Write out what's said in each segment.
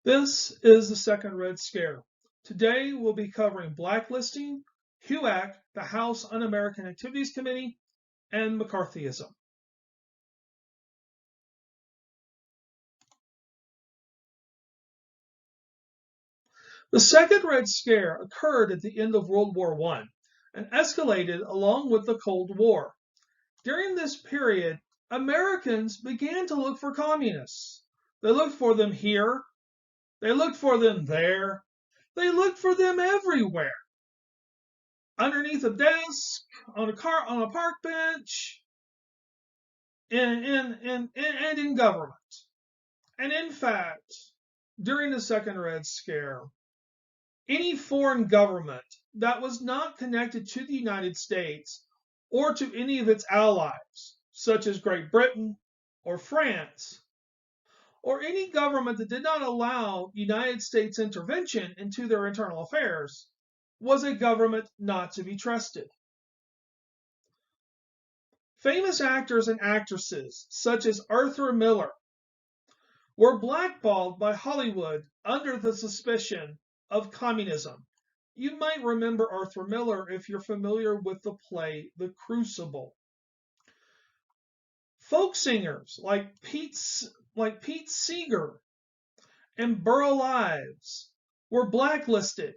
This is the second Red Scare. Today we'll be covering blacklisting, HUAC, the House Un-American Activities Committee, and McCarthyism. The second Red Scare occurred at the end of World War I and escalated along with the Cold War. During this period, Americans began to look for communists. They looked for them here, they looked for them there, they looked for them everywhere. Underneath a desk, on a park bench, and in government. And in fact, during the Second Red Scare, any foreign government that was not connected to the United States or to any of its allies, such as Great Britain or France, or any government that did not allow United States intervention into their internal affairs, was a government not to be trusted. Famous actors and actresses, such as Arthur Miller, were blackballed by Hollywood under the suspicion of communism. You might remember Arthur Miller if you're familiar with the play The Crucible. Folk singers like Pete Seeger and Burl Ives were blacklisted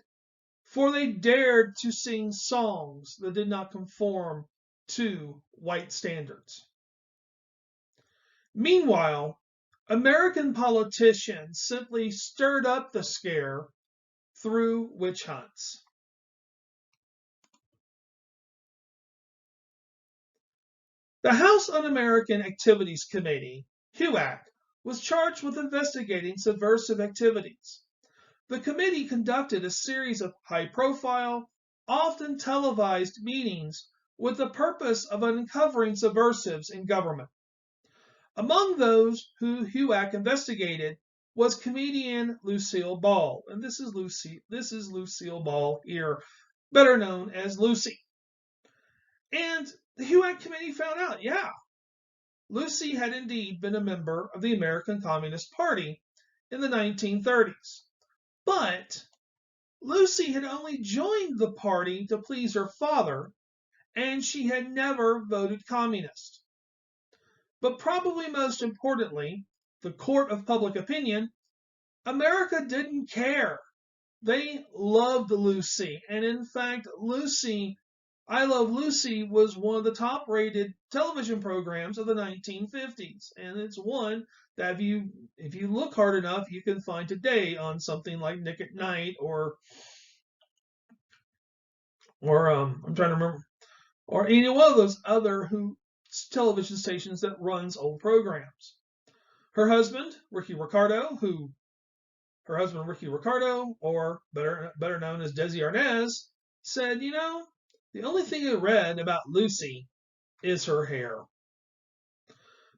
for they dared to sing songs that did not conform to white standards. Meanwhile, American politicians simply stirred up the scare through witch hunts. The House Un-American Activities Committee, HUAC, was charged with investigating subversive activities. The committee conducted a series of high-profile, often televised meetings with the purpose of uncovering subversives in government. Among those who HUAC investigated was comedian Lucille Ball, and this is Lucille Ball here, better known as Lucy. And the HUAC committee found out, yeah, Lucy had indeed been a member of the American Communist Party in the 1930s. But Lucy had only joined the party to please her father, and she had never voted communist. But probably most importantly, the court of public opinion, America didn't care. They loved Lucy. And in fact, I Love Lucy was one of the top-rated television programs of the 1950s. And it's one that if you look hard enough, you can find today on something like Nick at Night or I'm trying to remember, or any one of those other television stations that runs old programs. Her husband, Ricky Ricardo, or better known as Desi Arnaz, said, the only thing I read about Lucy is her hair.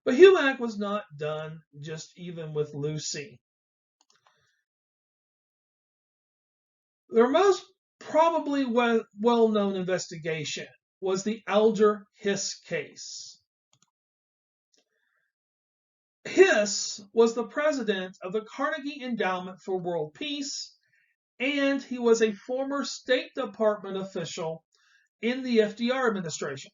But HUAC was not done just even with Lucy. Their most probably well-known investigation was the Alger Hiss case. Hiss was the president of the Carnegie Endowment for World Peace, and he was a former State Department official in the FDR administration.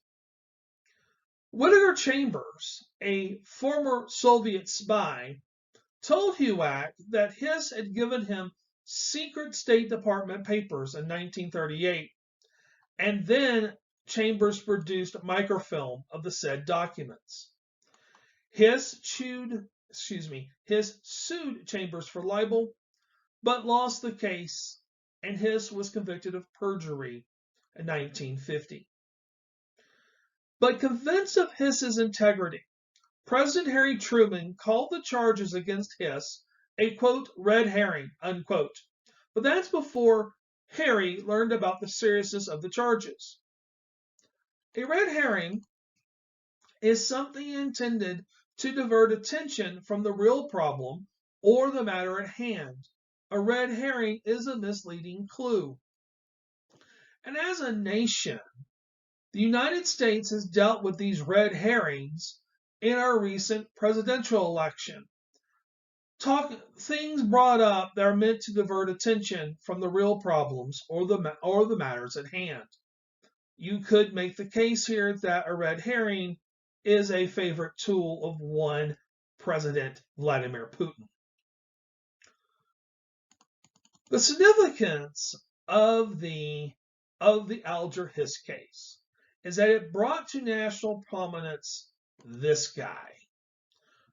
Whittaker Chambers, a former Soviet spy, told HUAC that Hiss had given him secret State Department papers in 1938, and then Chambers produced microfilm of the said documents. Hiss sued Chambers for libel, but lost the case, and Hiss was convicted of perjury in 1950. But convinced of Hiss's integrity, President Harry Truman called the charges against Hiss a, quote, red herring, unquote. But that's before Harry learned about the seriousness of the charges. A red herring is something intended to divert attention from the real problem or the matter at hand. A red herring is a misleading clue. And as a nation, the United States has dealt with these red herrings in our recent presidential election. things brought up that are meant to divert attention from the real problems or the matters at hand. You could make the case here that a red herring is a favorite tool of one President Vladimir Putin. The significance of the Alger-Hiss case is that it brought to national prominence this guy,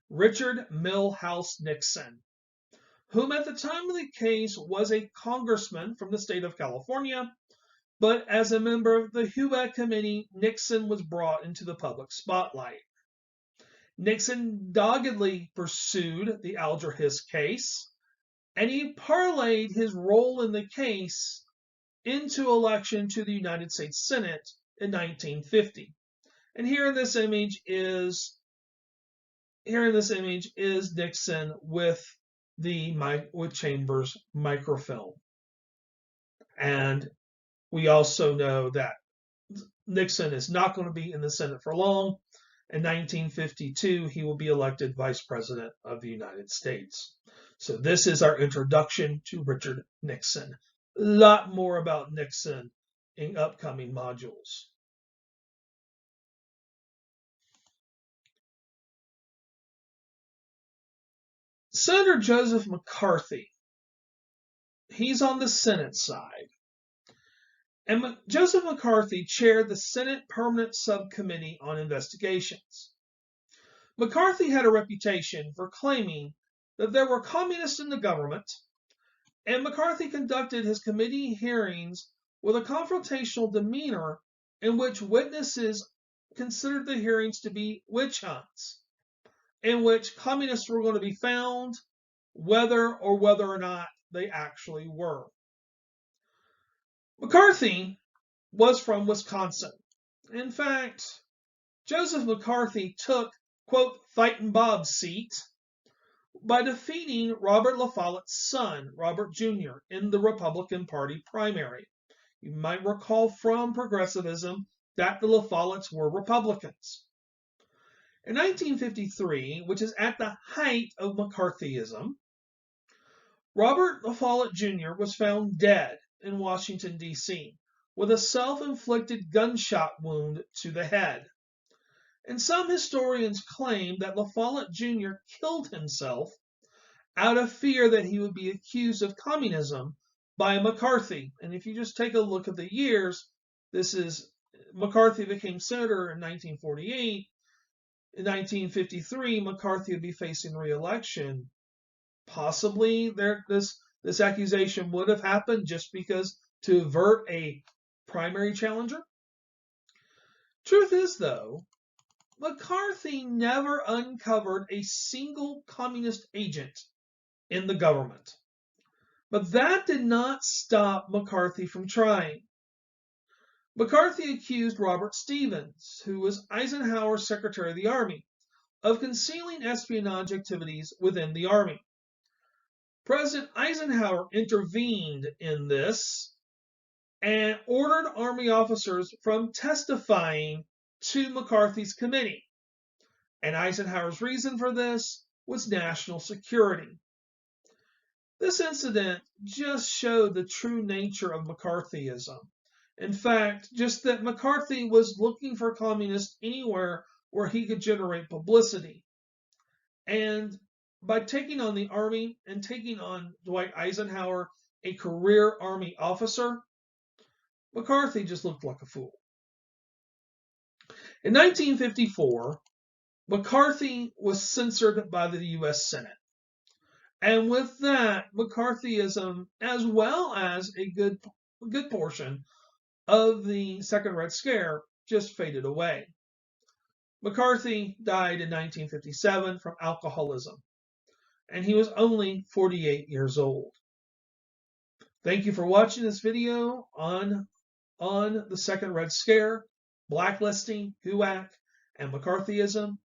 Richard Millhouse Nixon, whom at the time of the case was a congressman from the state of California, but as a member of the HUAC committee, Nixon was brought into the public spotlight. Nixon doggedly pursued the Alger-Hiss case, and he parlayed his role in the case into election to the United States Senate in 1950. And here in this image is Nixon with Chambers microfilm. And we also know that Nixon is not going to be in the Senate for long. In 1952, he will be elected Vice President of the United States. So this is our introduction to Richard Nixon. A lot more about Nixon in upcoming modules. Senator Joseph McCarthy, he's on the Senate side. And Joseph McCarthy chaired the Senate Permanent Subcommittee on Investigations. McCarthy had a reputation for claiming that there were communists in the government, and McCarthy conducted his committee hearings with a confrontational demeanor in which witnesses considered the hearings to be witch hunts, in which communists were going to be found, whether or not they actually were. McCarthy was from Wisconsin. In fact, Joseph McCarthy took, quote, Fightin' Bob's seat by defeating Robert La Follette's son, Robert Jr., in the Republican Party primary. You might recall from progressivism that the La Follettes were Republicans. In 1953, which is at the height of McCarthyism, Robert La Follette Jr. was found dead in Washington, D.C., with a self-inflicted gunshot wound to the head. And some historians claim that La Follette Jr. killed himself out of fear that he would be accused of communism by McCarthy. And if you just take a look at the years, McCarthy became senator in 1948. In 1953, McCarthy would be facing re-election. Possibly this accusation would have happened just because to avert a primary challenger. Truth is, though, McCarthy never uncovered a single communist agent in the government. But that did not stop McCarthy from trying. McCarthy accused Robert Stevens, who was Eisenhower's Secretary of the Army, of concealing espionage activities within the Army. President Eisenhower intervened in this and ordered Army officers from testifying to McCarthy's committee. And Eisenhower's reason for this was national security. This incident just showed the true nature of McCarthyism. In fact, just that McCarthy was looking for communists anywhere where he could generate publicity. And by taking on the Army and taking on Dwight Eisenhower, a career Army officer, McCarthy just looked like a fool. In 1954, McCarthy was censored by the U.S. Senate. And with that, McCarthyism, as well as a good portion of the Second Red Scare, just faded away. McCarthy died in 1957 from alcoholism, and he was only 48 years old. Thank you for watching this video on the Second Red Scare, blacklisting, HUAC, and McCarthyism.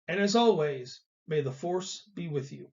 And as always, may the force be with you.